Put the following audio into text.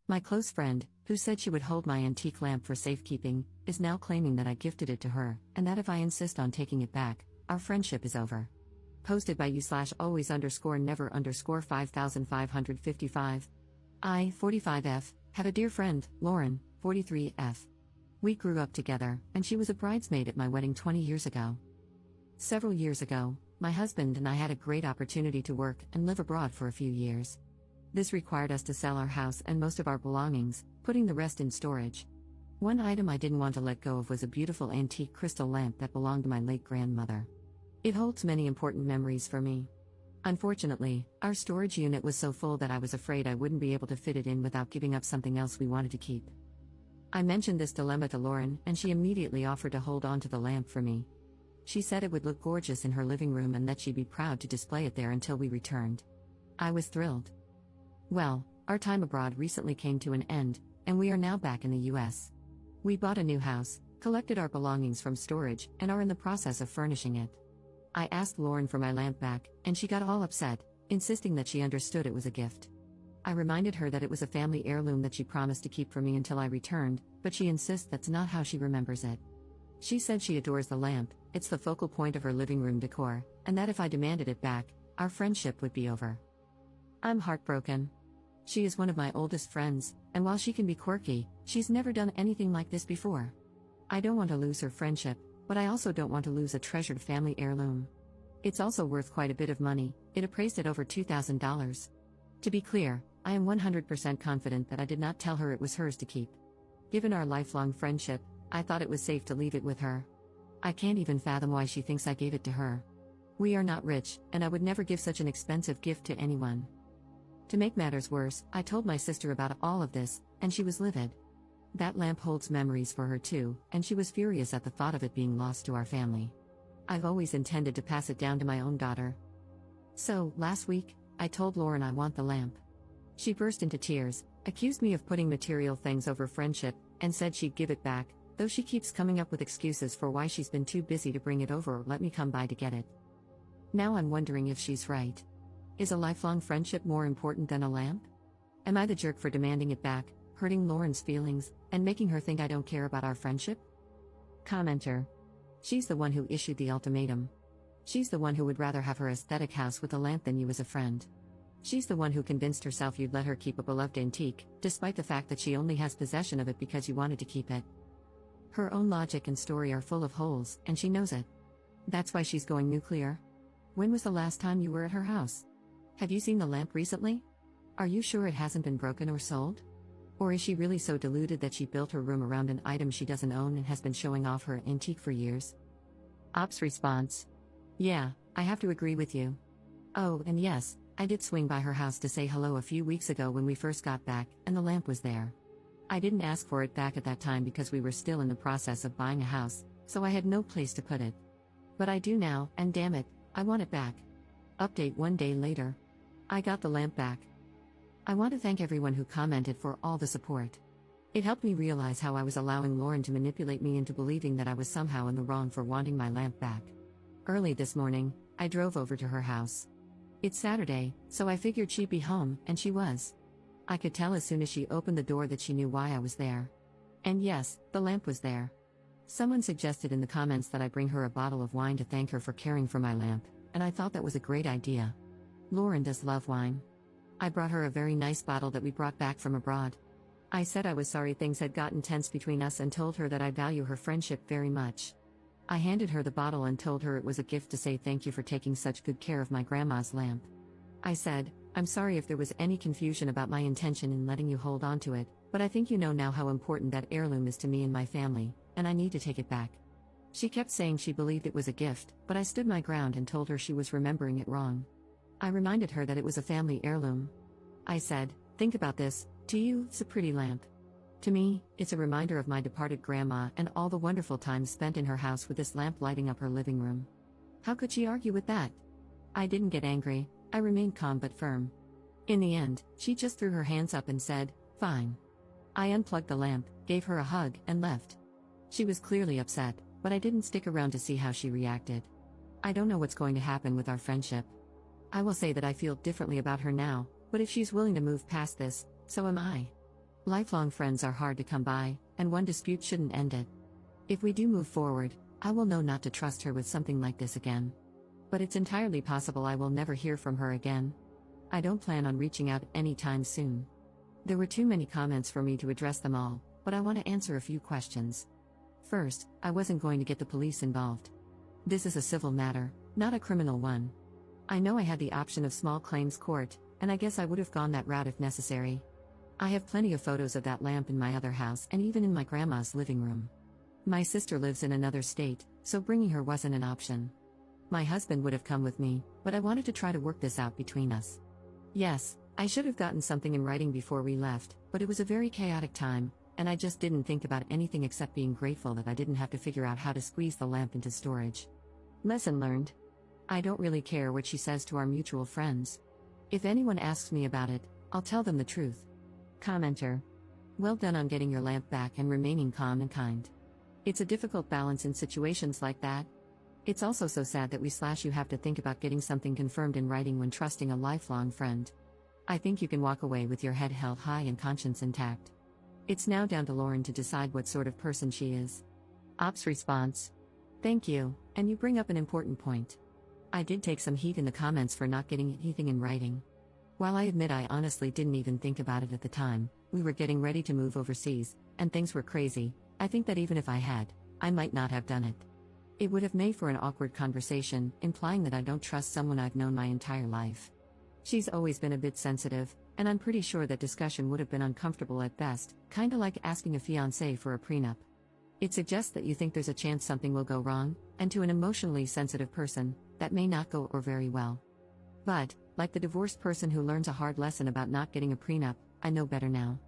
My close friend, who said she would hold my antique lamp for safekeeping, is now claiming that I gifted it to her, and that if I insist on taking it back, our friendship is over. Posted by you/always_never_5555. I, 45F, have a dear friend, Lauren, 43F. We grew up together, and she was a bridesmaid at my wedding 20 years ago. Several years ago, my husband and I had a great opportunity to work and live abroad for a few years. This required us to sell our house and most of our belongings, putting the rest in storage. One item I didn't want to let go of was a beautiful antique crystal lamp that belonged to my late grandmother. It holds many important memories for me. Unfortunately, our storage unit was so full that I was afraid I wouldn't be able to fit it in without giving up something else we wanted to keep. I mentioned this dilemma to Lauren, and she immediately offered to hold on to the lamp for me. She said it would look gorgeous in her living room and that she'd be proud to display it there until we returned. I was thrilled. Well, our time abroad recently came to an end, and we are now back in the US. We bought a new house, collected our belongings from storage, and are in the process of furnishing it. I asked Lauren for my lamp back, and she got all upset, insisting that she understood it was a gift. I reminded her that it was a family heirloom that she promised to keep for me until I returned, but she insists that's not how she remembers it. She said she adores the lamp, it's the focal point of her living room decor, and that if I demanded it back, our friendship would be over. I'm heartbroken. She is one of my oldest friends, and while she can be quirky, she's never done anything like this before. I don't want to lose her friendship, but I also don't want to lose a treasured family heirloom. It's also worth quite a bit of money, it appraised at over $2,000. To be clear, I am 100% confident that I did not tell her it was hers to keep. Given our lifelong friendship, I thought it was safe to leave it with her. I can't even fathom why she thinks I gave it to her. We are not rich, and I would never give such an expensive gift to anyone. To make matters worse, I told my sister about all of this, and she was livid. That lamp holds memories for her too, and she was furious at the thought of it being lost to our family. I've always intended to pass it down to my own daughter. So, last week, I told Lauren I want the lamp. She burst into tears, accused me of putting material things over friendship, and said she'd give it back, though she keeps coming up with excuses for why she's been too busy to bring it over or let me come by to get it. Now I'm wondering if she's right. Is a lifelong friendship more important than a lamp? Am I the jerk for demanding it back, hurting Lauren's feelings, and making her think I don't care about our friendship? Commenter. She's the one who issued the ultimatum. She's the one who would rather have her aesthetic house with a lamp than you as a friend. She's the one who convinced herself you'd let her keep a beloved antique, despite the fact that she only has possession of it because you wanted to keep it. Her own logic and story are full of holes, and she knows it. That's why she's going nuclear. When was the last time you were at her house? Have you seen the lamp recently? Are you sure it hasn't been broken or sold? Or is she really so deluded that she built her room around an item she doesn't own and has been showing off her antique for years? Ops response. Yeah, I have to agree with you. Oh, and yes, I did swing by her house to say hello a few weeks ago when we first got back, and the lamp was there. I didn't ask for it back at that time because we were still in the process of buying a house, so I had no place to put it. But I do now, and damn it, I want it back. Update 1 day later. I got the lamp back. I want to thank everyone who commented for all the support. It helped me realize how I was allowing Lauren to manipulate me into believing that I was somehow in the wrong for wanting my lamp back. Early this morning, I drove over to her house. It's Saturday, so I figured she'd be home, and she was. I could tell as soon as she opened the door that she knew why I was there. And yes, the lamp was there. Someone suggested in the comments that I bring her a bottle of wine to thank her for caring for my lamp, and I thought that was a great idea. Lauren does love wine. I brought her a very nice bottle that we brought back from abroad. I said I was sorry things had gotten tense between us and told her that I value her friendship very much. I handed her the bottle and told her it was a gift to say thank you for taking such good care of my grandma's lamp. I said, I'm sorry if there was any confusion about my intention in letting you hold on to it, but I think you know now how important that heirloom is to me and my family, and I need to take it back. She kept saying she believed it was a gift, but I stood my ground and told her she was remembering it wrong. I reminded her that it was a family heirloom. I said, think about this, to you, it's a pretty lamp. To me, it's a reminder of my departed grandma and all the wonderful times spent in her house with this lamp lighting up her living room. How could she argue with that? I didn't get angry, I remained calm but firm. In the end, she just threw her hands up and said, fine. I unplugged the lamp, gave her a hug, and left. She was clearly upset, but I didn't stick around to see how she reacted. I don't know what's going to happen with our friendship. I will say that I feel differently about her now, but if she's willing to move past this, so am I. Lifelong friends are hard to come by, and one dispute shouldn't end it. If we do move forward, I will know not to trust her with something like this again. But it's entirely possible I will never hear from her again. I don't plan on reaching out anytime soon. There were too many comments for me to address them all, but I want to answer a few questions. First, I wasn't going to get the police involved. This is a civil matter, not a criminal one. I know I had the option of small claims court, and I guess I would have gone that route if necessary. I have plenty of photos of that lamp in my other house and even in my grandma's living room. My sister lives in another state, so bringing her wasn't an option. My husband would have come with me, but I wanted to try to work this out between us. Yes, I should have gotten something in writing before we left, but it was a very chaotic time, and I just didn't think about anything except being grateful that I didn't have to figure out how to squeeze the lamp into storage. Lesson learned. I don't really care what she says to our mutual friends. If anyone asks me about it, I'll tell them the truth. Commenter. Well done on getting your lamp back and remaining calm and kind. It's a difficult balance in situations like that. It's also so sad that you have to think about getting something confirmed in writing when trusting a lifelong friend. I think you can walk away with your head held high and conscience intact. It's now down to Lauren to decide what sort of person she is. Ops response. Thank you, and you bring up an important point. I did take some heat in the comments for not getting anything in writing. While I admit I honestly didn't even think about it at the time, we were getting ready to move overseas, and things were crazy. I think that even if I had, I might not have done it. It would have made for an awkward conversation, implying that I don't trust someone I've known my entire life. She's always been a bit sensitive, and I'm pretty sure that discussion would have been uncomfortable at best, kinda like asking a fiancé for a prenup. It suggests that you think there's a chance something will go wrong, and to an emotionally sensitive person, that may not go or very well. But, like the divorced person who learns a hard lesson about not getting a prenup, I know better now.